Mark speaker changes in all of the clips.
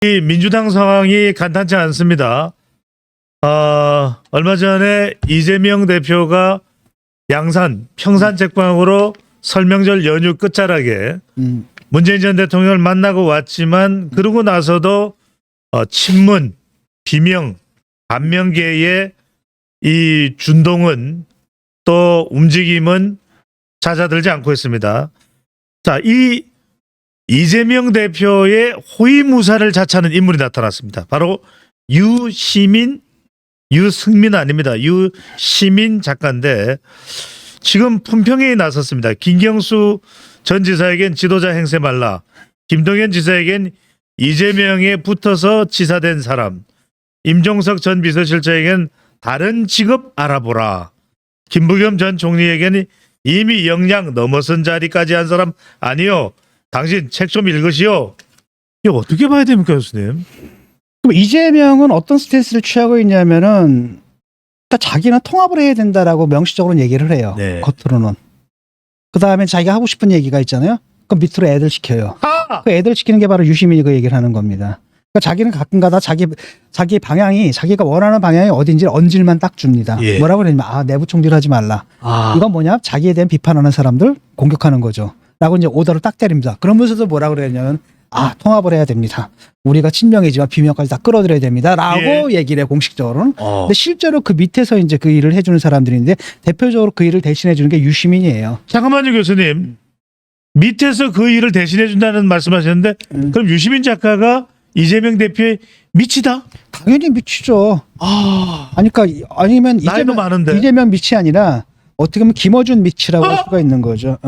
Speaker 1: 이 민주당 상황이 간단치 않습니다. 얼마 전에 이재명 대표가 양산, 평산 책방으로 설명절 연휴 끝자락에 문재인 전 대통령을 만나고 왔지만 그러고 나서도 친문, 비명, 반명계의 이 준동은 또 움직임은 잦아들지 않고 있습니다. 자, 이 이재명 대표의 호위무사를 자처하는 인물이 나타났습니다. 바로 유승민 아닙니다. 유시민 작가인데 지금 품평회에 나섰습니다. 김경수 전 지사에겐 지도자 행세 말라. 김동연 지사에겐 이재명에 붙어서 지사된 사람. 임종석 전 비서실장에겐 다른 직업 알아보라. 김부겸 전 총리에게는 이미 역량 넘어선 자리까지 한 사람 아니요. 당신 책 좀 읽으시오. 이거 어떻게 봐야 됩니까, 교수님?
Speaker 2: 그럼 이재명은 어떤 스탠스를 취하고 있냐면은 그러니까 자기는 통합을 해야 된다라고 명시적으로 얘기를 해요.
Speaker 1: 네.
Speaker 2: 겉으로는. 그 다음에 자기가 하고 싶은 얘기가 있잖아요. 그럼 밑으로 애들 시켜요. 그 애들 시키는 게 바로 유시민이 그 얘기를 하는 겁니다. 그러니까 자기는 가끔가다 자기 방향이 자기가 원하는 방향이 어딘지 언질만 딱 줍니다.
Speaker 1: 예.
Speaker 2: 뭐라고 그러냐면 내부 총질하지 말라. 이건 뭐냐? 자기에 대한 비판하는 사람들 공격하는 거죠. 라고 이제 오더를 딱 때립니다. 그러면서도 뭐라고 그랬냐면 통합을 해야 됩니다. 우리가 친명이지만 비명까지 다 끌어들여야 됩니다. 라고 얘기를 해요, 공식적으로는. 근데 실제로 그 밑에서 이제 그 일을 해주는 사람들인데 대표적으로 그 일을 대신해 주는 게 유시민이에요.
Speaker 1: 잠깐만요, 교수님. 밑에서 그 일을 대신해 준다는 말씀하셨는데 그럼 유시민 작가가 이재명 대표의 밑이다?
Speaker 2: 당연히 미치죠. 아니, 그러니까 아니면
Speaker 1: 나이도 많은데.
Speaker 2: 이재명 밑이 아니라 어떻게 보면 김어준 밑이라고 할 수가 있는 거죠.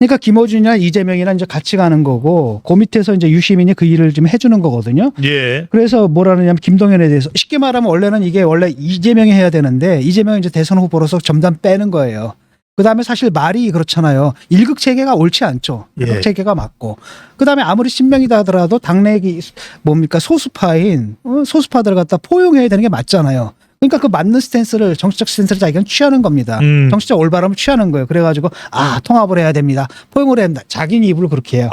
Speaker 2: 그러니까 김어준이나 이재명이랑 이제 같이 가는 거고, 그 밑에서 이제 유시민이 그 일을 좀 해주는 거거든요.
Speaker 1: 예.
Speaker 2: 그래서 뭐라 하냐면 김동연에 대해서 쉽게 말하면 원래는 이게 원래 이재명이 해야 되는데 이재명이 이제 대선 후보로서 점점 빼는 거예요. 그 다음에 사실 말이 그렇잖아요. 일극 체계가 옳지 않죠. 일극
Speaker 1: 예.
Speaker 2: 체계가 맞고. 그 다음에 아무리 신명이다 하더라도 당내 뭡니까 소수파인 소수파들을 갖다 포용해야 되는 게 맞잖아요. 그러니까 그 맞는 스탠스를 정치적 스탠스를 자기가 취하는 겁니다. 정치적 올바름을 취하는 거예요. 그래가지고 통합을 해야 됩니다. 포용을 해야 된다. 자기는 입을 그렇게 해요.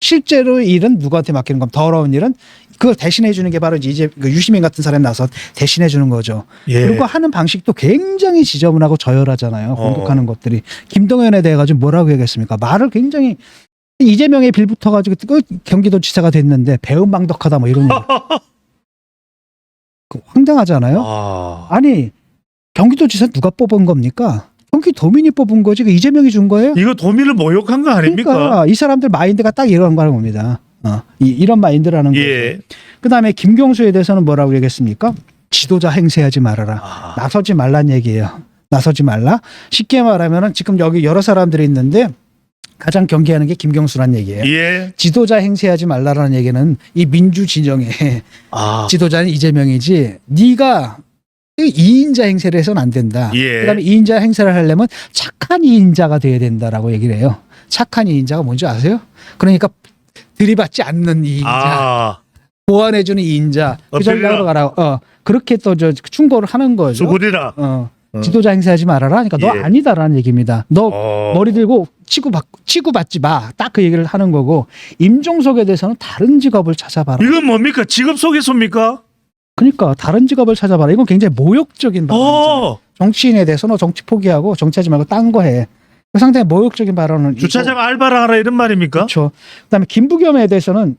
Speaker 2: 실제로 일은 누구한테 맡기는 겁니까? 더러운 일은 그걸 대신해 주는 게 바로 이제 유시민 같은 사람이 나서 대신해 주는 거죠.
Speaker 1: 예.
Speaker 2: 그리고 하는 방식도 굉장히 지저분하고 저열하잖아요. 공격하는 것들이. 김동연에 대해 가지고 뭐라고 얘기했습니까? 말을 굉장히 이재명에 빌붙어 가지고 경기도지사가 됐는데 배은망덕하다 뭐 이런 얘기. 황당하잖아요. 아니 경기도지사 누가 뽑은 겁니까? 경기도민이 뽑은 거지. 이재명이 준 거예요?
Speaker 1: 이거 도민을 모욕한 거 아닙니까?
Speaker 2: 그러니까 이 사람들 마인드가 딱 이런 거라는 겁니다. 이런 마인드라는
Speaker 1: 예.
Speaker 2: 거죠. 그다음에 김경수에 대해서는 뭐라고 얘기했습니까? 지도자 행세하지 말아라. 나서지 말란 얘기예요. 나서지 말라. 쉽게 말하면은 지금 여기 여러 사람들이 있는데 가장 경계하는 게 김경수란 얘기예요.
Speaker 1: 예.
Speaker 2: 지도자 행세하지 말라라는 얘기는 이 민주 진영의 지도자는 이재명이지 네가 2인자 행세를 해서는 안 된다.
Speaker 1: 예.
Speaker 2: 그다음에 2인자 행세를 하려면 착한 2인자가 돼야 된다라고 얘기를 해요. 착한 2인자가 뭔지 아세요? 그러니까 들이받지 않는 2인자. 보완해주는 2인자. 그 전략으로 가라고. 그렇게 또 충고를 하는 거죠.
Speaker 1: 수고리라.
Speaker 2: 지도자 행세하지 말아라. 그러니까 너
Speaker 1: 예.
Speaker 2: 아니다라는 얘기입니다. 너 머리 들고 치고받지 마. 딱 그 얘기를 하는 거고, 임종석에 대해서는 다른 직업을 찾아봐라.
Speaker 1: 이건 뭡니까? 직업 소개서입니까?
Speaker 2: 그러니까 다른 직업을 찾아봐라. 이건 굉장히 모욕적인 발언이잖아요. 정치인에 대해서는 정치 포기하고 정치하지 말고 딴 거 해. 상당히 모욕적인 발언은.
Speaker 1: 주차장 알바를 하라 이런 말입니까?
Speaker 2: 그렇죠. 그다음에 김부겸에 대해서는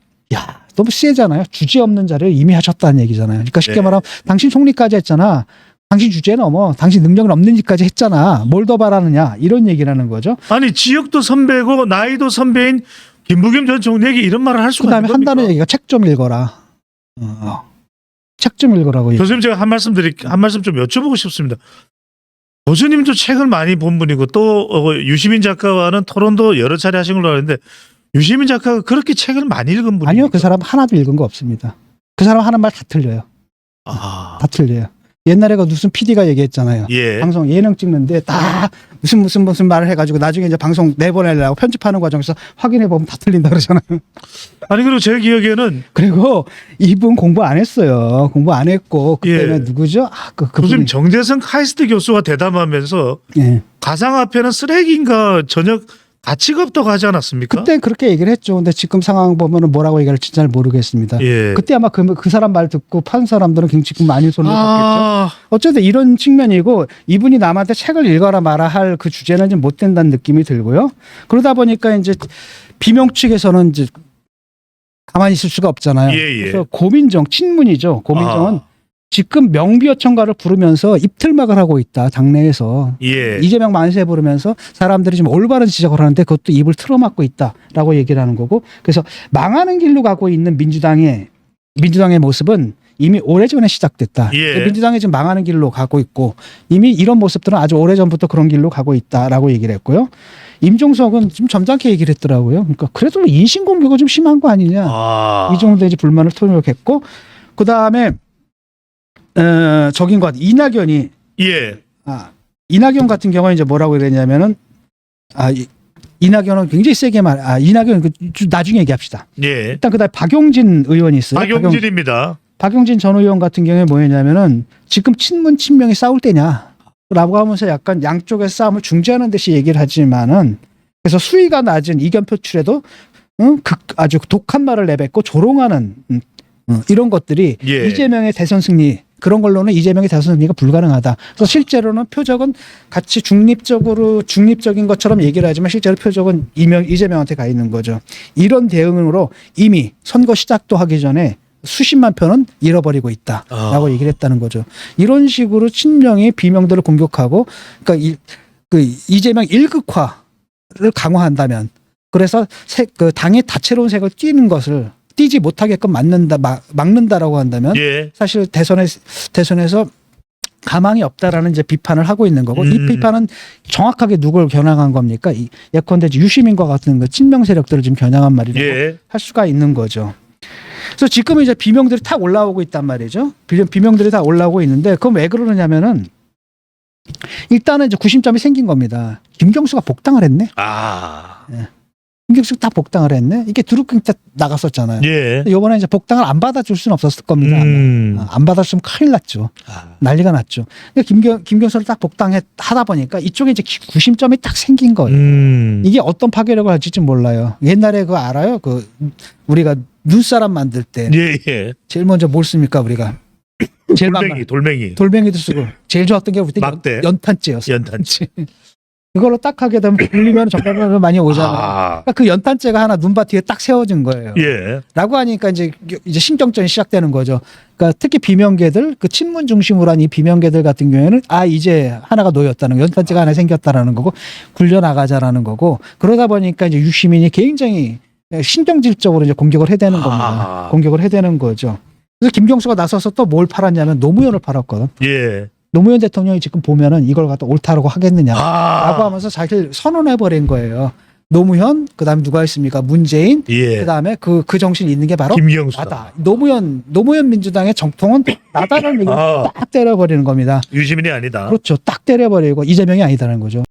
Speaker 2: 너무 세잖아요. 주제 없는 자리를 이미 하셨다는 얘기잖아요. 그러니까 쉽게 말하면 당신 총리까지 했잖아. 당신 주제 넘어. 당신 능력은 없는 짓까지 했잖아. 뭘 더 바라느냐. 이런 얘기라는 거죠.
Speaker 1: 아니 지역도 선배고 나이도 선배인 김부겸 전 총리에게 이런 말을 할 수가
Speaker 2: 그다음에
Speaker 1: 있는 겁니까?
Speaker 2: 한다는 얘기가 책 좀 읽어라. 책 좀 읽으라고.
Speaker 1: 교수님 제가 한 말씀 좀 여쭤보고 싶습니다. 교수님도 책을 많이 본 분이고 또 유시민 작가와는 토론도 여러 차례 하신 걸로 아는데 유시민 작가가 그렇게 책을 많이 읽은 분입니까?
Speaker 2: 아니요. 그 사람 하나도 읽은 거 없습니다. 그 사람 하는 말 다 틀려요. 다 틀려요. 옛날에 무슨 PD가 얘기했잖아요.
Speaker 1: 예.
Speaker 2: 방송 예능 찍는데 다 무슨 말을 해가지고 나중에 이제 방송 내보내려고 편집하는 과정에서 확인해 보면 다 틀린다 그러잖아요.
Speaker 1: 아니 그리고 제 기억에는
Speaker 2: 그리고 이분 공부 안 했어요. 공부 안 했고 그때는 누구죠?
Speaker 1: 교수님
Speaker 2: 그분이
Speaker 1: 정재성 카이스트 교수와 대담하면서
Speaker 2: 예.
Speaker 1: 가상화폐는 쓰레기인가 전혀 가치가 없다고 하지 않았습니까?
Speaker 2: 그때 그렇게 얘기를 했죠. 근데 지금 상황 보면은 뭐라고 얘기할지 잘 모르겠습니다.
Speaker 1: 예.
Speaker 2: 그때 아마 그 사람 말 듣고 판 사람들은 지금 많이 손을 봤겠죠.
Speaker 1: 아,
Speaker 2: 어쨌든 이런 측면이고 이분이 남한테 책을 읽어라 마라 할 그 주제는 좀 못 된다는 느낌이 들고요. 그러다 보니까 이제 비명 측에서는 이제 가만히 있을 수가 없잖아요.
Speaker 1: 예, 예.
Speaker 2: 그래서 고민정 친문이죠. 고민정은
Speaker 1: 아,
Speaker 2: 지금 명비어천가를 부르면서 입틀막을 하고 있다. 당내에서.
Speaker 1: 예.
Speaker 2: 이재명 만세 부르면서 사람들이 좀 올바른 지적을 하는데 그것도 입을 틀어막고 있다라고 얘기를 하는 거고, 그래서 망하는 길로 가고 있는 민주당의 모습은 이미 오래전에 시작됐다.
Speaker 1: 예.
Speaker 2: 민주당이 지금 망하는 길로 가고 있고 이미 이런 모습들은 아주 오래전부터 그런 길로 가고 있다라고 얘기를 했고요. 임종석은 좀 점잖게 얘기를 했더라고요. 그러니까 그래도 인신공격은 좀 심한 거 아니냐.
Speaker 1: 아,
Speaker 2: 이 정도 이제 불만을 토로했고, 그 다음에 적인 것 같아. 이낙연이
Speaker 1: 예.
Speaker 2: 이낙연 같은 경우에 이제 뭐라고 그랬냐면은 이낙연은 굉장히 세게 이낙연 나중에 얘기합시다.
Speaker 1: 예.
Speaker 2: 일단 그다음에 박용진 의원이 있어요.
Speaker 1: 박용진입니다.
Speaker 2: 박용진 전 의원 같은 경우에 뭐였냐면은 지금 친문 친명이 싸울 때냐라고 하면서 약간 양쪽의 싸움을 중재하는 듯이 얘기를 하지만은, 그래서 수위가 낮은 이견 표출에도 아주 독한 말을 내뱉고 조롱하는 이런 것들이
Speaker 1: 예.
Speaker 2: 이재명의 대선 승리, 그런 걸로는 이재명의 대선 승리가 불가능하다. 그래서 실제로는 표적은 같이 중립적인 것처럼 얘기를 하지만 실제로 표적은 이재명한테 가 있는 거죠. 이런 대응으로 이미 선거 시작도 하기 전에 수십만 표는 잃어버리고 있다라고 얘기를 했다는 거죠. 이런 식으로 친명이 비명들을 공격하고, 그러니까 이재명 일극화를 강화한다면, 그래서 그 당의 다채로운 색을 띄지 못하게끔 막는다라고 한다면,
Speaker 1: 예.
Speaker 2: 사실 대선에서 가망이 없다라는 이제 비판을 하고 있는 거고, 이 비판은 정확하게 누굴 겨냥한 겁니까? 예컨대 유시민과 같은 그 친명 세력들을 지금 겨냥한 말이라고
Speaker 1: 예.
Speaker 2: 할 수가 있는 거죠. 그래서 지금 이제 비명들이 탁 올라오고 있단 말이죠. 비명들이 다 올라오고 있는데, 그건 왜 그러느냐면은 일단은 이제 구심점이 생긴 겁니다. 김경수가 복당을 했네. 김경수가 다 복당을 했네. 이게 드루킹 때 나갔었잖아요.
Speaker 1: 예.
Speaker 2: 이번에 이제 복당을 안 받아줄 수는 없었을 겁니다. 안 받았으면 큰일 났죠. 난리가 났죠. 근데 김경수를 딱 복당하다 보니까 이쪽에 이제 구심점이 딱 생긴 거예요.
Speaker 1: 음.
Speaker 2: 이게 어떤 파괴력을 할지 몰라요. 옛날에 그거 알아요? 우리가 눈사람 만들 때
Speaker 1: 예, 예.
Speaker 2: 제일 먼저 뭘 씁니까, 우리가? 제일
Speaker 1: 돌멩이.
Speaker 2: 돌멩이도 쓰고 제일 좋았던 게 우리 때
Speaker 1: 막대.
Speaker 2: 연탄재였어요.
Speaker 1: 연탄재.
Speaker 2: 그걸로 딱 하게 되면 굴리면 정말 많이 오잖아요. 그러니까 그 연탄재가 하나 눈밭 뒤에 딱 세워진 거예요.
Speaker 1: 예.
Speaker 2: 라고 하니까 이제 신경전이 시작되는 거죠. 그러니까 특히 비명계들, 그 친문 중심으로 한 이 비명계들 같은 경우에는 이제 하나가 놓였다는 거, 연탄재가 하나 생겼다라는 거고, 굴려나가자라는 거고, 그러다 보니까 이제 유시민이 굉장히 신경질적으로 이제 공격을 해대는 겁니다. 공격을 해대는 거죠. 그래서 김경수가 나서서 또 뭘 팔았냐면 노무현을 팔았거든.
Speaker 1: 예.
Speaker 2: 노무현 대통령이 지금 보면은 이걸 갖다 옳다라고 하겠느냐라고 하면서 자기를 선언해버린 거예요. 노무현, 그 다음에 누가 있습니까? 문재인,
Speaker 1: 예.
Speaker 2: 그 다음에 그 정신이 있는 게 바로
Speaker 1: 김경수.
Speaker 2: 나다. 노무현 민주당의 정통은 나다라는 얘기를 딱 때려버리는 겁니다.
Speaker 1: 유시민이 아니다.
Speaker 2: 그렇죠. 딱 때려버리고 이재명이 아니다라는 거죠.